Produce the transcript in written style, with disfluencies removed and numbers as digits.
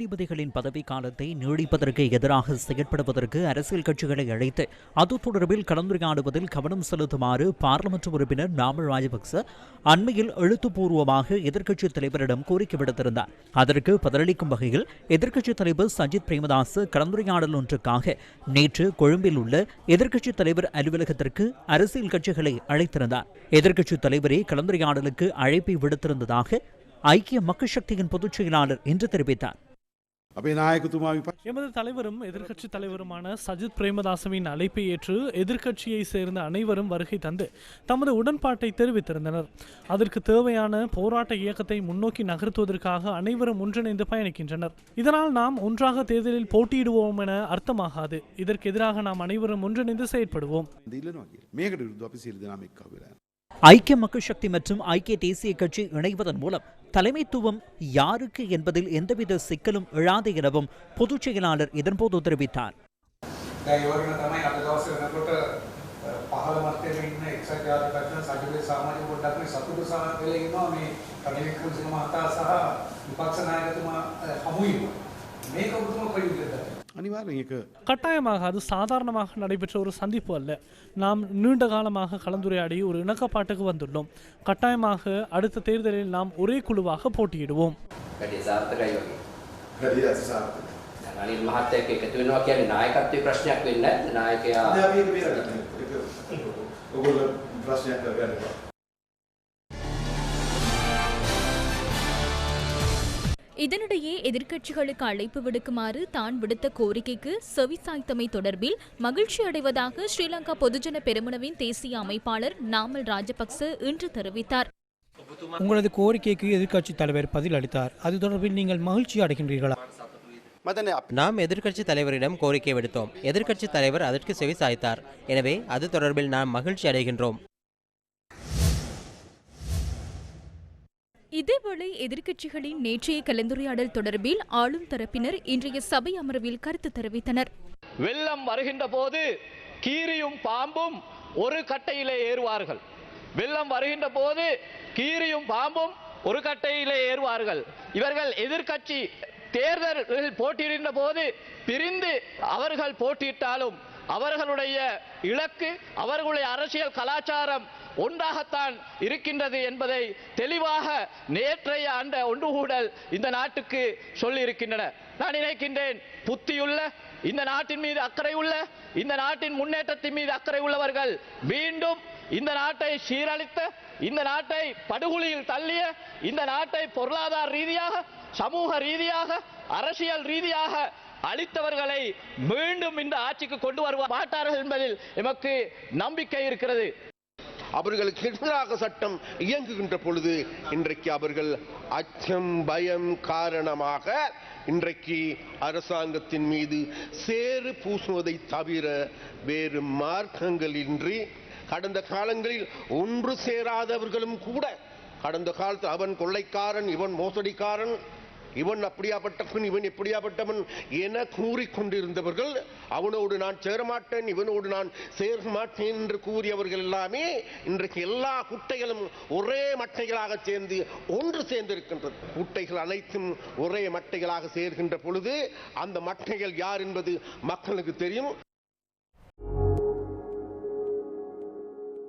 நீதிபதிகளின் பதவி காலத்தை நீடிப்பதற்கு எதிராக செயற்படுவதற்கு அரசியல் கட்சிகளை அழைத்து அது தொடர்பில் கலந்துரையாடுவதில் கவனம் செலுத்துமாறு பார்லிமெண்ட் உறுப்பினர் நாமல் ராஜபக்ச அண்மையில் எழுத்துப்பூர்வமாக எதிர்க்கட்சித் தலைவரிடம் கோரிக்கை விடுத்திருந்தார். அதற்கு பதிலளிக்கும் வகையில் எதிர்க்கட்சித் தலைவர் சஜித் பிரேமதாச கலந்துரையாடல் ஒன்றுக்காக நேற்று கொழும்பில் உள்ள எதிர்க்கட்சித் தலைவர் அலுவலகத்திற்கு அரசியல் கட்சிகளை அழைத்திருந்தார். எதிர்க்கட்சித் தலைவரே கலந்துரையாடலுக்கு அழைப்பை விடுத்திருந்ததாக ஐக்கிய மக்கள் சக்தியின் பொதுச் செயலாளர் என்று தெரிவித்தார். எமது தலைவரும் எதிர்க்கட்சி தலைவருமான சஜித் பிரேமதாசவின் அழைப்பை ஏற்று எதிர்க்கட்சியை சேர்ந்த அனைவரும் வருகை தந்து தமது உடன்பாட்டை தெரிவித்திருந்தனர். அதற்கு தேவையான போராட்ட இயக்கத்தை முன்னோக்கி நகர்த்துவதற்காக அனைவரும் ஒன்றிணைந்து பயணிக்கின்றனர். இதனால் நாம் ஒன்றாக தேர்தலில் போட்டியிடுவோம் என அர்த்தமாகாது. இதற்கு எதிராக நாம் அனைவரும் ஒன்றிணைந்து செயற்படுவோம். ஐக்கிய மக்கள் சக்தி மற்றும் ஐக்கிய தேசிய கட்சி இணைவதன் மூலம் தலைமைத்துவம் யாருக்கு என்பதில் எந்தவித சிக்கலும் எழாது எனவும் பொதுச் செயலாளர் இதன்போது தெரிவித்தார். கட்டாயமாக அது சாதாரணமாக நடைபெற்ற ஒரு சந்திப்பு அல்ல. நாம் நீண்ட காலமாக கலந்துரையாடி ஒரு இணக்கப்பாட்டுக்கு வந்துள்ளோம். கட்டாயமாக அடுத்த தேர்தலில் நாம் ஒரே குழுவாக போட்டியிடுவோம். இதனிடையே எதிர்க்கட்சிகளுக்கு அழைப்பு விடுக்குமாறு தான் விடுத்த கோரிக்கைக்கு செவிசாய்த்தமை தொடர்பில் மகிழ்ச்சி அடைவதாக ஸ்ரீலங்கா பொதுஜன பெரமுனவின் தேசிய அமைப்பாளர் நாமல் ராஜபக்ச இன்று தெரிவித்தார். உங்களது கோரிக்கைக்கு எதிர்க்கட்சி தலைவர் பதில் அளித்தார். அது தொடர்பில் நீங்கள் மகிழ்ச்சி அடைகின்றீர்களா? நாம் எதிர்க்கட்சி தலைவரிடம் கோரிக்கை விடுத்தோம். எதிர்க்கட்சி தலைவர் அதற்கு செவிசாய்த்தார். எனவே அது தொடர்பில் நாம் மகிழ்ச்சி அடைகின்றோம். இதேவேளை எதிர்க்கட்சிகளின் நேற்றைய கலந்துரையாடல் தொடர்பில் ஆளும் தரப்பினர் இன்றைய சபை அமர்வில் கருத்து தெரிவித்தனர். வெள்ளம் வருகின்ற போது கீரியும் பாம்பும் ஒரு கட்டையிலே ஏறுவார்கள். வெள்ளம் வருகின்ற போது கீரியும் பாம்பும் ஒரு கட்டையிலே ஏறுவார்கள். இவர்கள் எதிர்க்கட்சி தேர்தலில் போட்டியிடுகின்ற போது பிரிந்து அவர்கள் போட்டியிட்டாலும் அவர்களுடைய இலக்கு, அவர்களுடைய அரசியல் கலாச்சாரம் ஒன்றாகத்தான் இருக்கின்றது என்பதை தெளிவாக நேற்றைய அந்த ஒன்றுகூடல் இந்த நாட்டுக்கு சொல்லி இருக்கின்றன. நான் நினைக்கின்றேன், புத்தியுள்ள இந்த நாட்டின் மீது அக்கறை உள்ள, இந்த நாட்டின் முன்னேற்றத்தின் மீது அக்கறை உள்ளவர்கள் மீண்டும் இந்த நாட்டை சீரழித்த, இந்த நாட்டை படுகொலியில் தள்ளிய, இந்த நாட்டை பொருளாதார ரீதியாக, சமூக ரீதியாக, அரசியல் ரீதியாக அளித்தவர்களை மீண்டும் இந்த ஆட்சிக்கு கொண்டு வர மாட்டார்கள் என்பதில் எமக்கு நம்பிக்கை இருக்கிறது. அவர்களுக்கு எதிராக சட்டம் இயங்குகின்ற பொழுது இன்றைக்கு அவர்கள் அச்சம், பயம் காரணமாக இன்றைக்கு அரசாங்கத்தின் மீது சேறு பூசுவதை தவிர வேறு மார்க்கங்களின்றி கடந்த காலங்களில் ஒன்று சேராதவர்களும் கூட கடந்த காலத்தில் அவன் கொள்ளைக்காரன், இவன் மோசடிக்காரன், இவன் அப்படியாப்பட்டவன், இவன் எப்படியாப்பட்டவன் என கூறிக்கொண்டிருந்தவர்கள், அவனோடு நான் சேரமாட்டேன், இவனோடு நான் சேர மாட்டேன் என்று கூறியவர்கள் எல்லாமே இன்றைக்கு எல்லா குட்டைகளும் ஒரே மட்டைகளாக சேர்ந்து ஒன்று சேர்ந்திருக்கின்றது. குட்டைகள் அனைத்தும் ஒரே மட்டைகளாக சேர்கின்ற பொழுது அந்த மட்டைகள் யார் என்பது மக்களுக்கு தெரியும்.